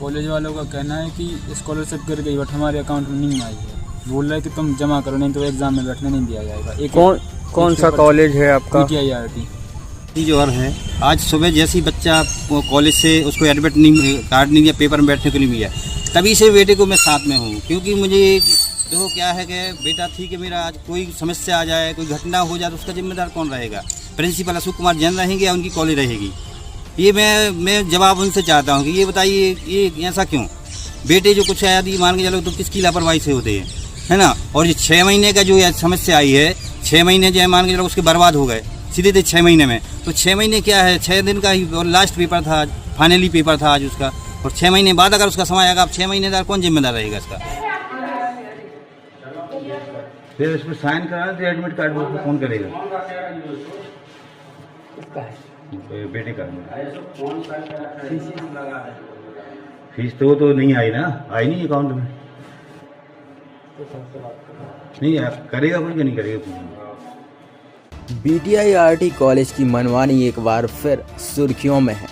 College वालों का कहना है कि स्कॉलरशिप गिर गई बट हमारे अकाउंट में नहीं आई है। बोल रहे कि तुम जमा करो नहीं तो एग्जाम में बैठने नहीं दिया जाएगा। कौन सा कॉलेज है आपका? PTIRT। जो है आज सुबह जैसे ही बच्चा कॉलेज से उसको एडमिट नहीं कार्ड नहीं दिया, पेपर में बैठने को नहीं मिला, तभी से बेटे को मैं साथ में हूँ। क्योंकि मुझे देखो क्या है कि बेटा ठीक है, मेरा आज कोई समस्या आ जाए, कोई घटना हो जाए तो उसका जिम्मेदार कौन रहेगा? प्रिंसिपल अशोक कुमार जैन रहेंगे या उनकी कॉलेज रहेगी? ये मैं जवाब उनसे चाहता हूँ कि ये बताइए ये ऐसा क्यों? बेटे जो कुछ है यदि मान के चलो तो किसकी लापरवाही से होते हैं, है ना? और ये 6 महीने का जो समस्या आई है, 6 महीने जो है मान के चलो उसके बर्बाद हो गए सीधे थे 6 महीने में। तो 6 महीने क्या है, 6 दिन का ही और लास्ट पेपर था आज, फाइनली पेपर था आज उसका। और 6 महीने बाद अगर उसका समय आएगा, अब 6 महीने कौन जिम्मेदार रहेगा इसका? फिर इस पर साइन कराना तो एडमिट कार्ड कौन करेगा? बेटे का फीस तो नहीं आई ना, आई नहीं अकाउंट में, नहीं करेगा कोई कि नहीं करेगा? PTIRT कॉलेज की मनमानी एक बार फिर सुर्खियों में है।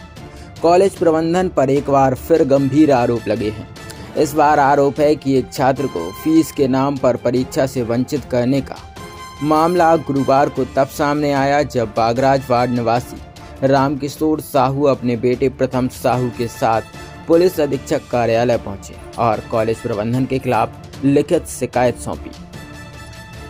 कॉलेज प्रबंधन पर एक बार फिर गंभीर आरोप लगे हैं। इस बार आरोप है कि एक छात्र को फीस के नाम पर परीक्षा से वंचित करने का मामला गुरुवार को तब सामने आया जब बागराज वार्ड निवासी रामकिशोर साहू अपने बेटे प्रथम साहू के साथ पुलिस अधीक्षक कार्यालय पहुंचे और कॉलेज प्रबंधन के खिलाफ लिखित शिकायत सौंपी।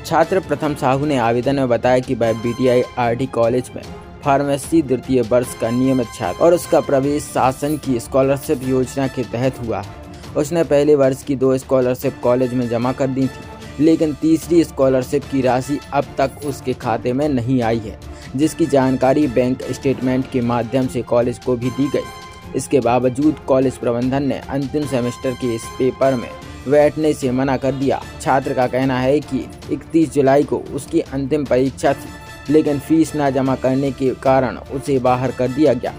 छात्र प्रथम साहू ने आवेदन में बताया कि वह PTIRT कॉलेज में फार्मेसी द्वितीय वर्ष का नियमित छात्र और उसका प्रवेश शासन की स्कॉलरशिप योजना के तहत हुआ है। उसने पहले वर्ष की 2 स्कॉलरशिप कॉलेज में जमा कर दी थी, लेकिन तीसरी स्कॉलरशिप की राशि अब तक उसके खाते में नहीं आई है, जिसकी जानकारी बैंक स्टेटमेंट के माध्यम से कॉलेज को भी दी गई। इसके बावजूद कॉलेज प्रबंधन ने अंतिम सेमेस्टर के इस पेपर में बैठने से मना कर दिया। छात्र का कहना है कि 31 जुलाई को उसकी अंतिम परीक्षा थी, लेकिन फीस न जमा करने के कारण उसे बाहर कर दिया गया।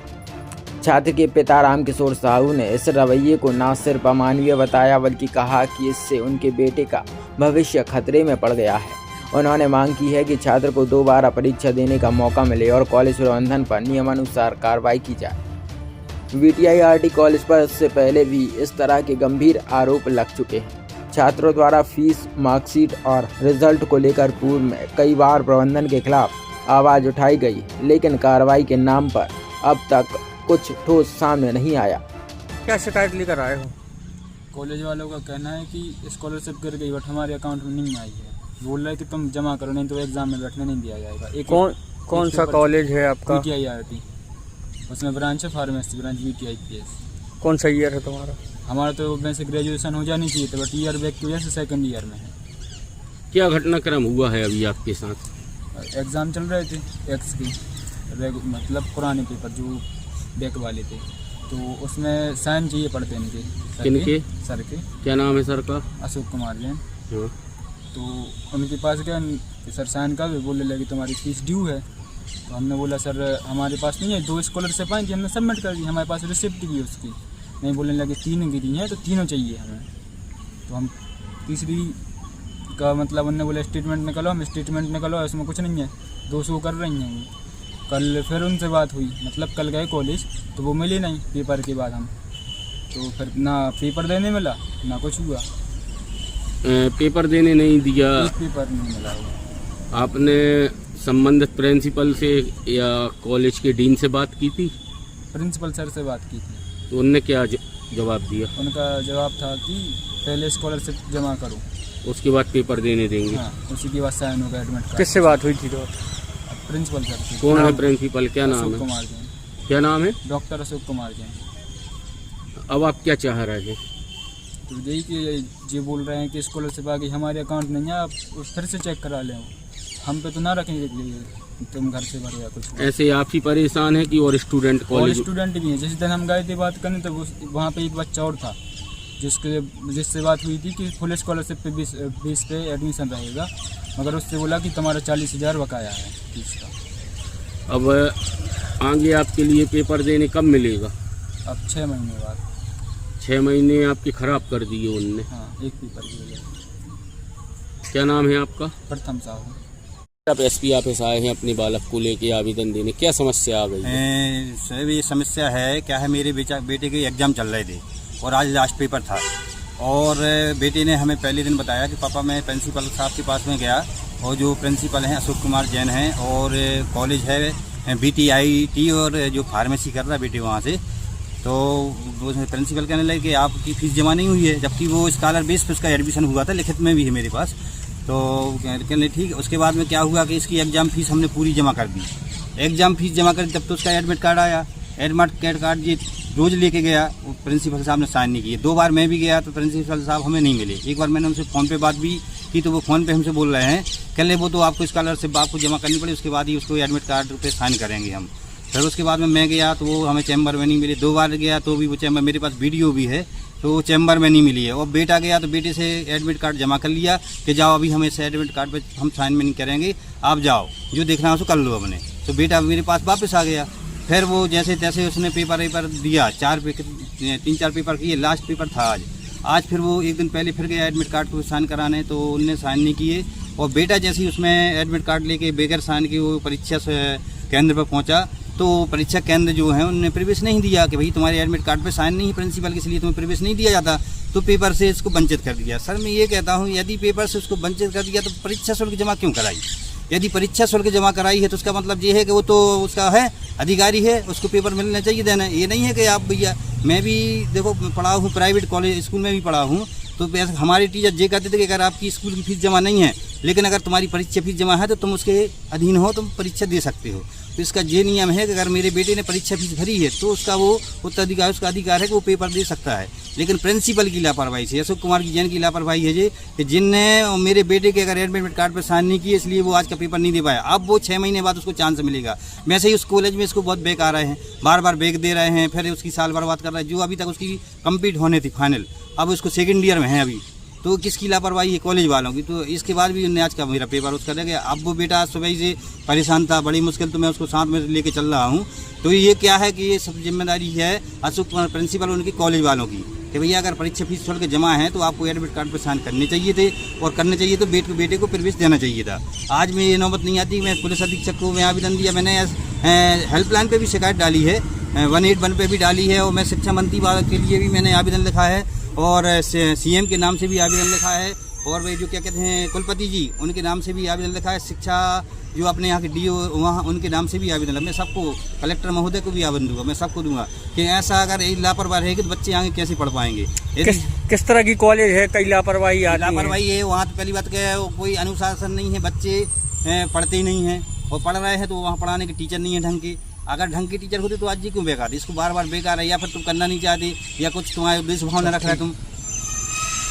छात्र के पिता रामकिशोर साहू ने इस रवैये को न सिर्फ अमानवीय बताया बल्कि कहा कि इससे उनके बेटे का भविष्य खतरे में पड़ गया है। उन्होंने मांग की है कि छात्र को दोबारा परीक्षा देने का मौका मिले और कॉलेज प्रबंधन पर नियमानुसार कार्रवाई की जाए। PTIRT कॉलेज पर इससे पहले भी इस तरह के गंभीर आरोप लग चुके हैं। छात्रों द्वारा फीस, मार्कशीट और रिजल्ट को लेकर पूर्व में कई बार प्रबंधन के खिलाफ आवाज़ उठाई गई, लेकिन कार्रवाई के नाम पर अब तक कुछ ठोस सामने नहीं आया। क्या शिकायत लेकर आए हो? कॉलेज वालों का कहना है कि स्कॉलरशिप गिर गई बट हमारे अकाउंट में नहीं आई है। बोल रहे कि तुम जमा करो नहीं तो एग्जाम में बैठने नहीं दिया जाएगा। कौन सा कॉलेज है आपका? PTIRT। उसमें ब्रांच है फार्मेसी ब्रांच VTIPS। कौन सा ईयर है तुम्हारा? हमारा तो वैसे ग्रेजुएशन हो जानी चाहिए था बट ईयर बैक की वजह से 2nd ईयर में है। क्या घटनाक्रम हुआ है अभी आपके साथ? एग्ज़ाम चल रहे थे एक्स की, मतलब पुराने पेपर जो बैक वाले थे, तो उसमें साइन चाहिए पड़ते हैं इनके। किनके? सर के। क्या नाम है सर का? अशोक कुमार जैन। हाँ। तो उनके पास गया कि सर साइन का भी बोलने लगे तुम्हारी फीस ड्यू है। तो हमने बोला सर हमारे पास नहीं है, 2 स्कॉलरशिप आई थी हमने सबमिट कर दी, हमारे पास रिसिप्ट भी है उसकी। नहीं, बोलने लगे 3 गिरी हैं तो तीनों चाहिए हमें। तो हम तीसरी का मतलब उन्होंने बोला स्टेटमेंट निकलो, हम स्टेटमेंट निकलो, इसमें कुछ नहीं है, 200 कर रही हैं वो। कल फिर उनसे बात हुई, मतलब कल गए कॉलेज तो वो मिली नहीं पेपर के बाद हम, तो फिर ना पेपर देने मिला ना कुछ हुआ। पेपर देने नहीं दिया? पेपर नहीं मिला हुआ। आपने संबंधित प्रिंसिपल से या कॉलेज के डीन से बात की थी? प्रिंसिपल सर से बात की थी। तो उनने क्या जवाब दिया? उनका जवाब था कि पहले स्कॉलरशिप जमा करो, उसके बाद पेपर देने देंगे। हाँ, उसी के बाद साइन होगा एडमिट कार्ड। किससे बात हुई थी? तो प्रिंसिपल सर से। कौन है प्रिंसिपल? क्या नाम अशोक है? कुमार जैन। क्या नाम है? डॉक्टर अशोक कुमार जैन। अब आप क्या चाह रहे हैं? तो यही कि ये बोल रहे हैं कि स्कॉलरशिप आ गई, हमारे अकाउंट नहीं है, आप फिर से चेक करा लें, हम पे तो ना रखेंगे तुम घर से भरो या कुछ। ऐसे आप ही परेशान है कि और स्टूडेंट कॉलेज? और स्टूडेंट भी हैं। जिस दिन हम गए थे बात करने तो वहाँ पे एक बच्चा और था जिससे बात हुई थी कि फुल स्कॉलरशिप पे 20 पे एडमिशन रहेगा, मगर उससे बोला कि तुम्हारा 40,000 बकाया है फीस का। अब आगे आपके लिए पेपर देने कब मिलेगा? अब 6 महीने बाद। 6 महीने आपके खराब कर दिए उनने। हाँ, एक पेपर की वजह। क्या नाम है आपका? प्रथम साहू। आप SP ऑफिस आए हैं अपने बालक को लेके आवेदन देने, क्या समस्या आ गई है? सर ये समस्या है क्या है, मेरे बेटे के एग्ज़ाम चल रहे थे, और आज लास्ट पेपर था। और बेटे ने हमें पहले दिन बताया कि पापा मैं प्रिंसिपल साहब के पास में गया, और जो प्रिंसिपल हैं अशोक कुमार जैन हैं, और कॉलेज है BTIT, और जो फार्मेसी कर रहा है बेटे वहाँ से, तो उसमें प्रिंसिपल कहने लगे कि आपकी फ़ीस जमा नहीं हुई है, जबकि वो स्कॉलर बेस पर उसका एडमिशन हुआ था, लिखित में भी है मेरे पास। तो कहने ठीक। उसके बाद में क्या हुआ कि इसकी एग्ज़ाम फ़ीस हमने पूरी जमा कर दी। एग्ज़ाम फ़ीस जमा कर दी तब तो उसका एडमिट कार्ड आया। एडमिट कार्ड ये रोज़ लेके गया, प्रिंसिपल साहब ने साइन नहीं किए। 2 बार मैं भी गया तो प्रिंसिपल साहब हमें नहीं मिले। एक बार मैंने उनसे फ़ोन पे बात भी की तो वो फ़ोन पे हमसे बोल रहे हैं, कह ले वो तो आपको स्कॉलरशिप आपको जमा करनी पड़ी, उसके बाद ही उसको एडमिट कार्ड पे साइन करेंगे हम। फिर उसके बाद में मैं गया तो वो हमें चैम्बर में नहीं मिले। 2 बार गया तो भी वो चैम्बर, मेरे पास वीडियो भी है, तो वो चैम्बर में नहीं मिली है। और बेटा गया तो बेटे से एडमिट कार्ड जमा कर लिया कि जाओ अभी हम इस एडमिट कार्ड पे हम साइन में नहीं करेंगे, आप जाओ जो देखना है उसको कर लो अपने। तो बेटा मेरे पास वापस आ गया। फिर वो जैसे तैसे उसने पेपर दिया, 3-4 पेपर किए, लास्ट पेपर था आज फिर वो एक दिन पहले फिर गया एडमिट कार्ड को साइन कराने, तो उनने साइन नहीं किए। और बेटा जैसे ही उसमें एडमिट कार्ड लेके बगैर साइन के वो परीक्षा केंद्र पर पहुंचा, तो परीक्षा केंद्र जो है उन्होंने प्रवेश नहीं दिया कि भाई तुम्हारे एडमिट कार्ड पे साइन नहीं है प्रिंसिपल के, इसलिए तुम्हें प्रवेश नहीं दिया जाता, तो पेपर से इसको वंचित कर दिया। सर मैं ये कहता हूँ यदि पेपर से उसको वंचित कर दिया तो परीक्षा शुल्क जमा क्यों कराई? यदि परीक्षा शुल्क जमा कराई है तो उसका मतलब ये है कि वो तो उसका है अधिकारी है, उसको पेपर मिलना चाहिए देना। ये नहीं है कि आप भैया, मैं भी देखो पढ़ा हूँ प्राइवेट कॉलेज स्कूल में भी पढ़ा हूँ, तो हमारे टीचर ये कहते थे कि अगर आपकी स्कूल की फ़ीस जमा नहीं है लेकिन अगर तुम्हारी परीक्षा फीस जमा है तो तुम उसके अधीन हो, तुम परीक्षा दे सकते हो। तो इसका ये नियम है कि अगर मेरे बेटे ने परीक्षा फीस भरी है तो उसका वो उत्तराधिकारी, उसका अधिकार है कि वो पेपर दे सकता है। लेकिन प्रिंसिपल की लापरवाही से, अशोक कुमार जैन की लापरवाही है ये कि जिनने मेरे बेटे के अगर एडमिट कार्ड पर साइन नहीं किए इसलिए वो आज का पेपर नहीं दे पाया। अब वो 6 महीने बाद उसको चांस मिलेगा। वैसे ही उस कॉलेज में इसको बहुत बैक आ रहे हैं, बार बार बैक दे रहे हैं, फिर उसकी साल बर्बाद कर रहे हैं। जो अभी तक उसकी कंप्लीट होने थी फाइनल, अब उसको 2nd ईयर में है अभी, तो किसकी लापरवाही है? कॉलेज वालों की। तो इसके बाद भी उन्होंने आज का मेरा पेपर उसका रह गया। अब वो बेटा सुबह ही से परेशान था, बड़ी मुश्किल तो मैं उसको साथ में लेके चल रहा हूँ। तो ये क्या है कि ये सब जिम्मेदारी है अशोक कुमार प्रिंसिपल उनकी कॉलेज वालों की कि भैया अगर परीक्षा फीस छोड़ के जमा है तो आपको एडमिट कार्ड पर साइन करने चाहिए थे, और करने चाहिए तो बेटे को प्रवेश देना चाहिए था। आज में ये नौबत नहीं आती। मैं पुलिस अधीक्षक को मैं आवेदन दिया, मैंने हेल्पलाइन पे भी शिकायत डाली है, 181 पे भी डाली है, और मैं शिक्षा मंत्री के लिए भी मैंने आवेदन लिखा है, और CM के नाम से भी आवेदन लिखा है, और वे जो क्या कहते हैं कुलपति जी उनके नाम से भी आवेदन लिखा है, शिक्षा जो अपने यहाँ के DO वहाँ उनके नाम से भी आवेदन। मैं सबको, कलेक्टर महोदय को भी आवेदन दूंगा, मैं सबको दूंगा कि ऐसा अगर लापरवाही रहेगी तो बच्चे आगे कैसे पढ़ पाएंगे। किस तरह की कॉलेज है? कई लापरवाही लापरवाही है वहाँ। तो पहली बात क्या है, कोई अनुशासन नहीं है, बच्चे पढ़ते ही नहीं हैं, और पढ़ रहे हैं तो वहाँ पढ़ाने के टीचर नहीं है ढंग के। अगर ढंग के टीचर होते तो आज जी क्यों बेकार? इसको बार बार बेकार है, या फिर तुम करना नहीं चाहते, या कुछ तुम्हारे उद्देश्य भाव न रख रहे तुम।